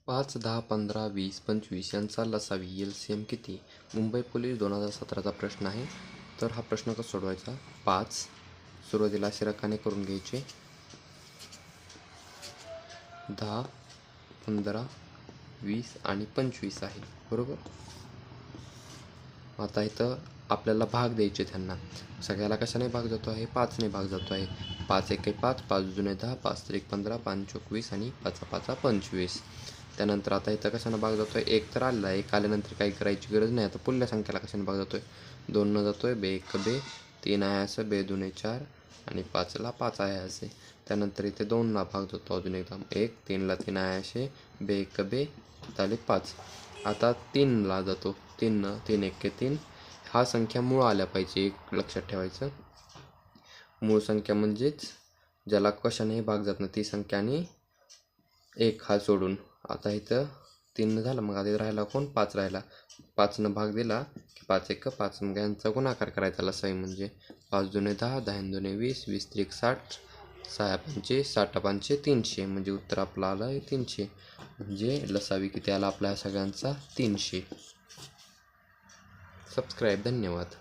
5, 10, 15, 20, 25 यांचा लसावी LCM किती? Mumbai police 2017चा प्रश्न आहे. तर हा प्रश्न कसा सोडवायचा? 5 सुरुवातीला असे रकाने करून घ्यायचे. 10, 15, 20 आणि 25 आहे, बरोबर. आता इथं आपल्याला भाग द्यायचे त्यांना. सगळ्याला कशाने भाग जातो आहे? 5ने भाग जातो आहे. 5 एके 5, 5 दुने 10, 5 त्रिक 15, 5 चोक 20 आणि 5 5 25. त्यानंतर आता इथं कशाने भाग जातो आहे? 1 तर आलेला आहे. 1 आल्यानंतर काही करायची गरज नाही. आता पुढल्या संख्याला कशाने भाग जातो आहे? 2 जातो आहे. बे 1 बे, 3 आहे असं, बे 2 4 आणि 5ला 5 आहे असे. त्यानंतर इथे 2ला भाग जातो अजून एकदा. 1, 3ला 3 आहे असे, बे 1 बे, झाले 5. आता 3ला जातो. 3 1 3. हा संख्या मूळ आल्या पाहिजे, एक लक्षात ठेवायचं. मूळ संख्या म्हणजेच ज्याला कशानेही भाग जात नाही ती संख्या आणि 1 हा सोडून. आता इथं 3 झालं, मग आधी राहिला कोण? 5 राहिला. 5नं भाग दिला की 5 1 5, मग यांचा गुणाकार करायचा लसावी म्हणजे 5 दुने 10, 10 दुने 20, 20 त्रिक 60, 6 पंचे 60 पंचे 300. म्हणजे उत्तर आपलं आलं आहे 300. म्हणजे लसावी किती आला आपल्या सगळ्यांचा? 300. सबस्क्राईब. धन्यवाद.